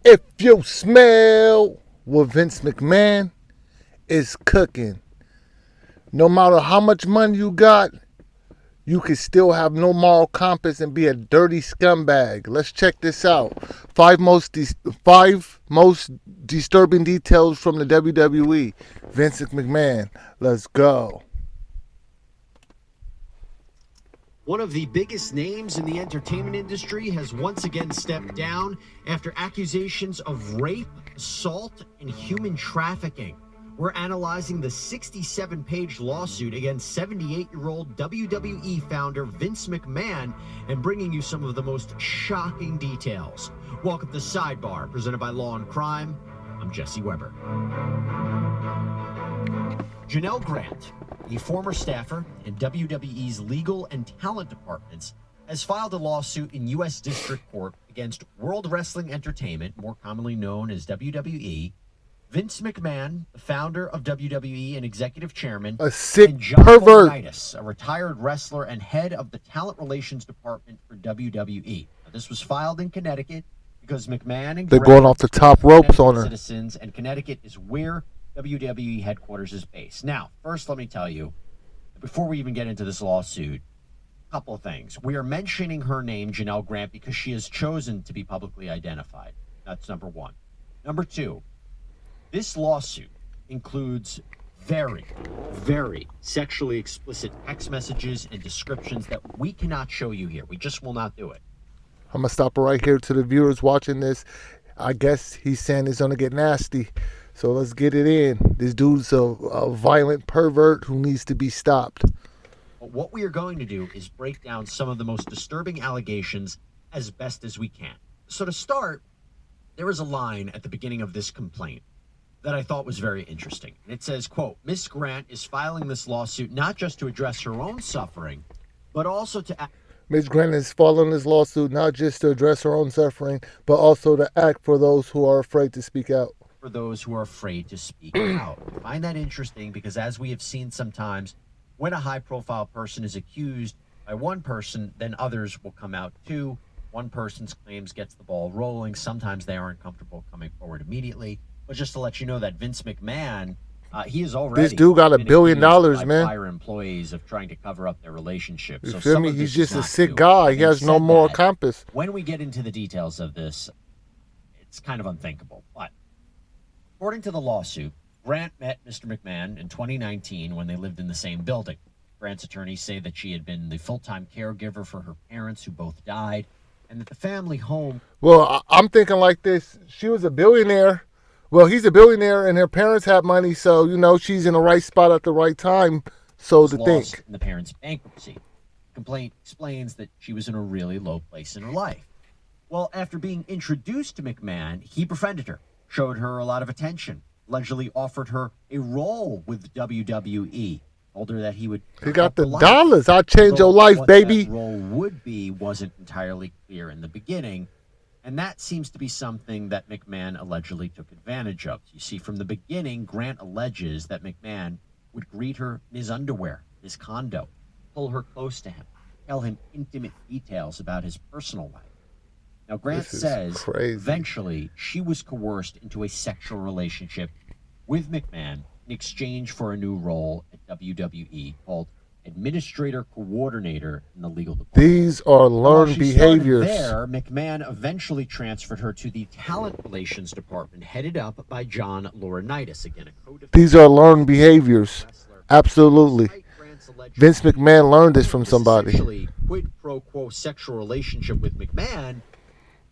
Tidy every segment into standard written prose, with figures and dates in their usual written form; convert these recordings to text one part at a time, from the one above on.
If you smell what Vince McMahon is cooking, no matter how much money you got, you can still have no moral compass and be a dirty scumbag. Let's check this out. Five most disturbing details from the WWE. Vince McMahon. Let's go. One of the biggest names in the entertainment industry has once again stepped down after accusations of rape, assault, and human trafficking. We're analyzing the 67-page lawsuit against 78-year-old WWE founder Vince McMahon and bringing you some of the most shocking details. Welcome to Sidebar, presented by Law and Crime. I'm Jesse Weber. Janel Grant, a former staffer in WWE's legal and talent departments, has filed a lawsuit in U.S. District Court against World Wrestling Entertainment, more commonly known as WWE, Vince McMahon, the founder of WWE and executive chairman, A sick and John pervert. Laurinaitis, a retired wrestler and head of the talent relations department for WWE. Now, this was filed in Connecticut because McMahon and They're Grant going off the top are ropes on her. citizens, and Connecticut is where WWE headquarters is based. Now, first, let me tell you, before we even get into this lawsuit, a couple of things. We are mentioning her name, Janel Grant, because she has chosen to be publicly identified. That's number one. Number two, this lawsuit includes very, very sexually explicit text messages and descriptions that we cannot show you here. We just will not do it. I'm going to stop right here to the viewers watching this. I guess he's saying it's going to get nasty. So let's get it in. This dude's a violent pervert who needs to be stopped. But what we are going to do is break down some of the most disturbing allegations as best as we can. So to start, there is a line at the beginning of this complaint that I thought was very interesting. And it says, quote, Miss Grant is filing this lawsuit not just to address her own suffering, but also to act. Ms. Grant is filing this lawsuit not just to address her own suffering, but also to act for those who are afraid to speak out. For those who are afraid to speak out. I find that interesting because, as we have seen sometimes, when a high-profile person is accused by one person, then others will come out too. One person's claims gets the ball rolling. Sometimes they aren't comfortable coming forward immediately. But just to let you know that Vince McMahon, he is already This dude got $1 billion, man. Prior employees of trying to cover up their relationship. You So feel some me? of He's this is just a not sick new. guy. He Having has no said moral that, compass. when we get into the details of this, it's kind of unthinkable. But according to the lawsuit, Grant met Mr. McMahon in 2019 when they lived in the same building. Grant's attorneys say that she had been the full-time caregiver for her parents, who both died, and that the family home... Well, I'm thinking like this. She was a billionaire. Well, he's a billionaire, and her parents have money, so, you know, she's in the right spot at the right time, so to think. In the parents' bankruptcy. The complaint explains that she was in a really low place in her life. Well, after being introduced to McMahon, he befriended her, showed her a lot of attention, allegedly offered her a role with WWE, told her that he would... He got the dollars. I'll change your life, baby. What that role would be wasn't entirely clear in the beginning, and that seems to be something that McMahon allegedly took advantage of. You see, from the beginning, Grant alleges that McMahon would greet her in his underwear, his condo, pull her close to him, tell him intimate details about his personal life. Now, Grant says eventually she was coerced into a sexual relationship with McMahon in exchange for a new role at WWE called Administrator Coordinator in the legal department. These are learned behaviors. There, McMahon eventually transferred her to the Talent Relations Department, headed up by John Laurinaitis, again a co-defendant. These are learned behaviors. Absolutely. Vince McMahon learned this from somebody. Essentially, quid pro quo sexual relationship with McMahon.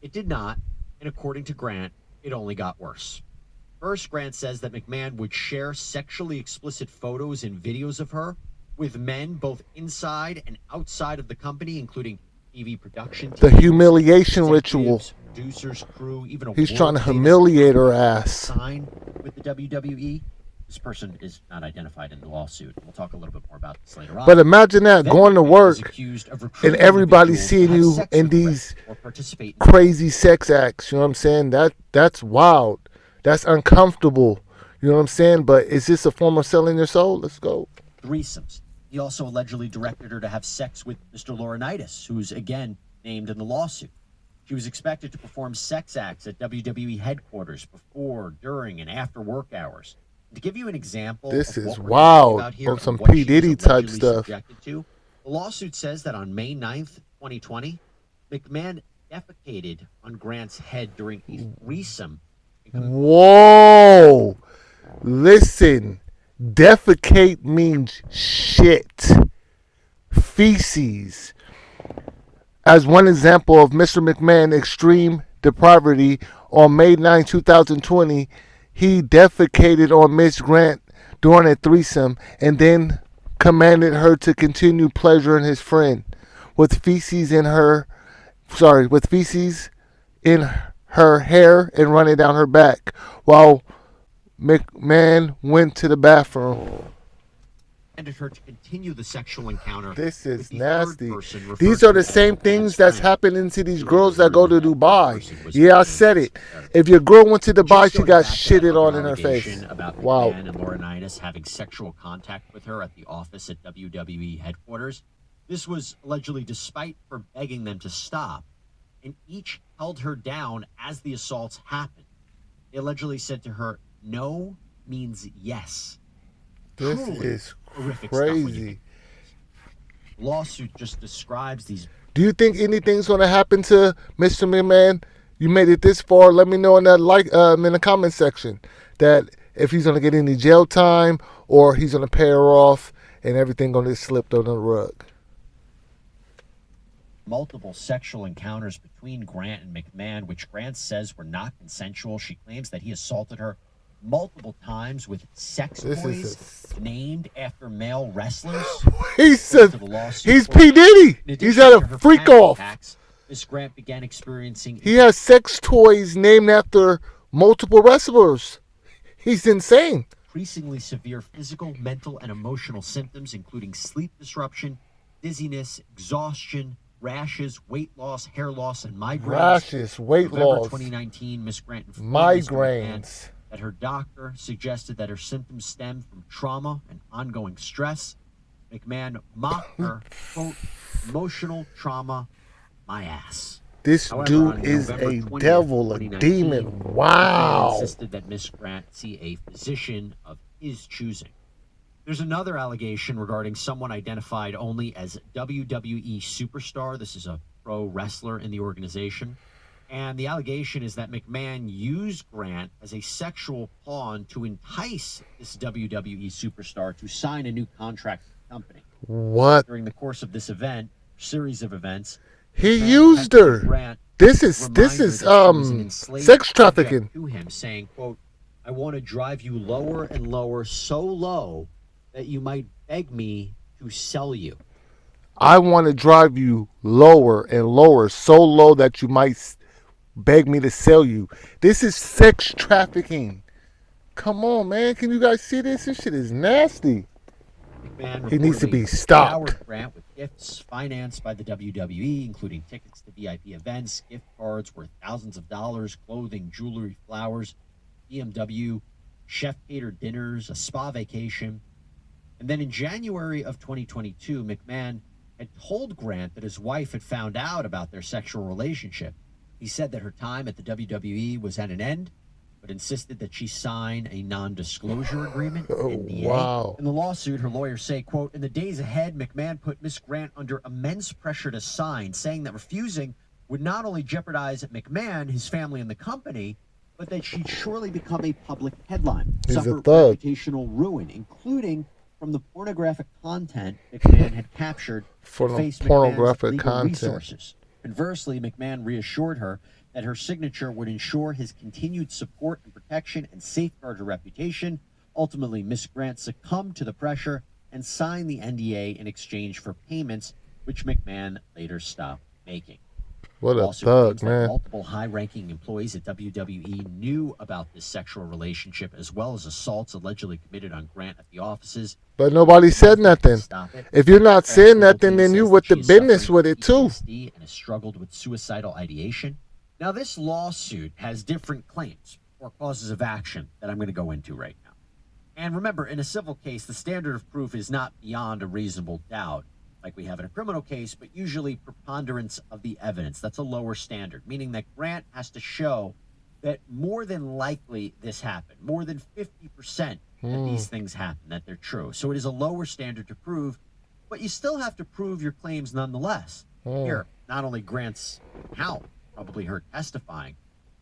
It did not, and according to Grant, it only got worse. First, Grant says that McMahon would share sexually explicit photos and videos of her with men both inside and outside of the company, including TV production teams, the humiliation ritual. Producers, crew, even a He's trying to humiliate her ass. Sign with the WWE. This person is not identified in the lawsuit. We'll talk a little bit more about this later on. But imagine that, going to work and everybody seeing you in these crazy sex acts. You know what I'm saying? That's wild. That's uncomfortable. You know what I'm saying? But is this a form of selling your soul? Let's go. Threesomes. He also allegedly directed her to have sex with Mr. Laurinaitis, who's, again, named in the lawsuit. She was expected to perform sex acts at WWE headquarters before, during, and after work hours. To give you an example This of is what we're talking wild about here on some and what P. she was Diddy type allegedly stuff. subjected to, the lawsuit says that on May 9th, 2020, McMahon defecated on Grant's head during a threesome. Whoa. Listen, defecate means shit. Feces. As one example of Mr. McMahon's extreme depravity, on May 9, 2020, he defecated on Miss Grant during a threesome and then commanded her to continue pleasuring his friend with feces in her hair and running down her back while McMahon went to the bathroom. Her to continue the sexual encounter. This is with the nasty. third person referred These are to the as same McMahon's things that's friend. happening to these You girls that go to that Dubai. person was Yeah, I McMahon's said it. secretary. If your girl went to Dubai, Just she going got back to that shitted on other in her face. allegation about Wow. McMahon and Laurinaitis having sexual contact with her at the office at WWE headquarters. This was allegedly despite her begging them to stop, and each held her down as the assaults happened. They allegedly said to her, "No means yes." This Truly is horrific stuff when you crazy. think. Lawsuit just describes these. Do you think anything's gonna happen to Mr. McMahon? You made it this far. Let me know in that in the comment section that if he's gonna get any jail time or he's gonna pay her off and everything gonna get slipped under the rug. Multiple sexual encounters between Grant and McMahon, which Grant says were not consensual. She claims that he assaulted her multiple times with sex toys named after male wrestlers. He said To the lawsuit, he's quote, P. Diddy. in He's addition had to a her freak panic off. attacks, Miss Grant began experiencing He has sex toys named after multiple wrestlers. He's insane. increasingly severe physical, mental, and emotional symptoms, including sleep disruption, dizziness, exhaustion, rashes, weight loss, hair loss, and migraines. Rashes, weight November loss, 2019, Miss Grant informed Ms. McMahon migraines. that her doctor suggested that her symptoms stemmed from trauma and ongoing stress. McMahon mocked her, quote, emotional trauma, my ass. This However, dude on is November a 20th, devil, a 2019, demon. McMahon Wow. insisted that Miss Grant see a physician of his choosing. There's another allegation regarding someone identified only as WWE superstar. This is a pro wrestler in the organization. And the allegation is that McMahon used Grant as a sexual pawn to entice this WWE superstar to sign a new contract with the company. What? During the course of this event, series of events, He McMahon used texted her. Grant This is reminder that she was an enslaved sex subject trafficking. to him, saying, quote, I want to drive you lower and lower, so low that you might beg me to sell you. I want to drive you lower and lower, so low that you might beg me to sell you. This is sex trafficking. Come on, man. Can you guys see this? This shit is nasty. McMahon He needs to be reportedly stopped. showered Grant with gifts financed by the WWE, including tickets to VIP events, gift cards worth thousands of dollars, clothing, jewelry, flowers, BMW, chef-catered dinners, a spa vacation. And then in January of 2022, McMahon had told Grant that his wife had found out about their sexual relationship. He said that her time at the WWE was at an end, but insisted that she sign a non-disclosure agreement, NDA. Wow. In the lawsuit, her lawyers say, quote, in the days ahead, McMahon put Miss Grant under immense pressure to sign, saying that refusing would not only jeopardize McMahon, his family, and the company, but that she'd surely become a public headline, He's a suffer thug. reputational ruin, including from the pornographic content McMahon had captured For to the face pornographic McMahon's legal content. resources. Conversely, McMahon reassured her that her signature would ensure his continued support and protection and safeguard her reputation. Ultimately, Miss Grant succumbed to the pressure and signed the NDA in exchange for payments, which McMahon later stopped making. What a Also thug, claims that man. multiple high-ranking employees at WWE knew about this sexual relationship, as well as assaults allegedly committed on Grant at the offices. But nobody said nothing. Stop it. If you're not Grant's saying legal nothing, team then you says with that the she is business suffering with it too. PTSD and has struggled with suicidal ideation. Now, this lawsuit has different claims or causes of action that I'm going to go into right now. And remember, in a civil case, the standard of proof is not beyond a reasonable doubt. like we have in a criminal case, but usually preponderance of the evidence. That's a lower standard, meaning that Grant has to show that more than likely this happened, more than 50% that these things happen, that they're true. So it is a lower standard to prove, but you still have to prove your claims nonetheless. Here, not only Grant's account, probably her testifying,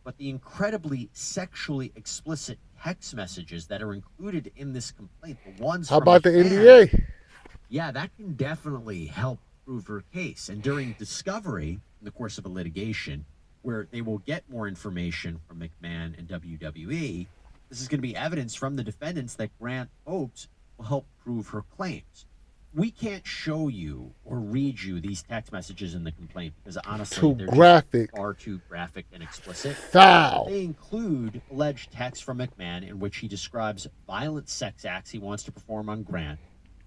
but the incredibly sexually explicit text messages that are included in this complaint, the ones How from about the McMahon, NDA? yeah, that can definitely help prove her case. And during discovery, in the course of a litigation, where they will get more information from McMahon and WWE, this is going to be evidence from the defendants that Grant hopes will help prove her claims. We can't show you or read you these text messages in the complaint because honestly, they're graphic. just far too graphic and explicit. Foul. They include alleged texts from McMahon in which he describes violent sex acts he wants to perform on Grant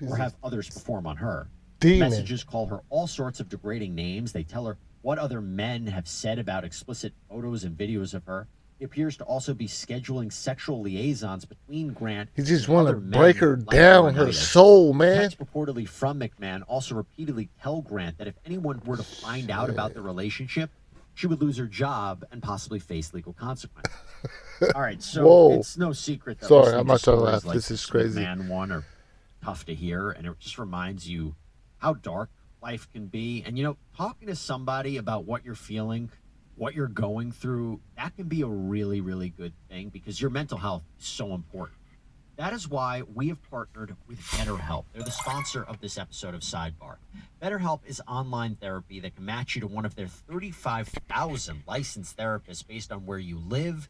or have others perform on her. Demon. Messages call her all sorts of degrading names. They tell her what other men have said about explicit photos and videos of her. He appears to also be scheduling sexual liaisons between Grant. He just and want to other men break her like down, her Laurinaitis. soul, man. Texts reportedly from McMahon also repeatedly tell Grant that if anyone were to find out about the relationship, she would lose her job and possibly face legal consequences. All right, so Whoa. it's no secret that Sorry, listening I'm to not trying to stories laugh. like This is crazy. McMahon one are tough to hear, and it just reminds you how dark life can be. And, you know, talking to somebody about what you're feeling, what you're going through, that can be a really, really good thing because your mental health is so important. That is why we have partnered with BetterHelp. They're the sponsor of this episode of Sidebar. BetterHelp is online therapy that can match you to one of their 35,000 licensed therapists based on where you live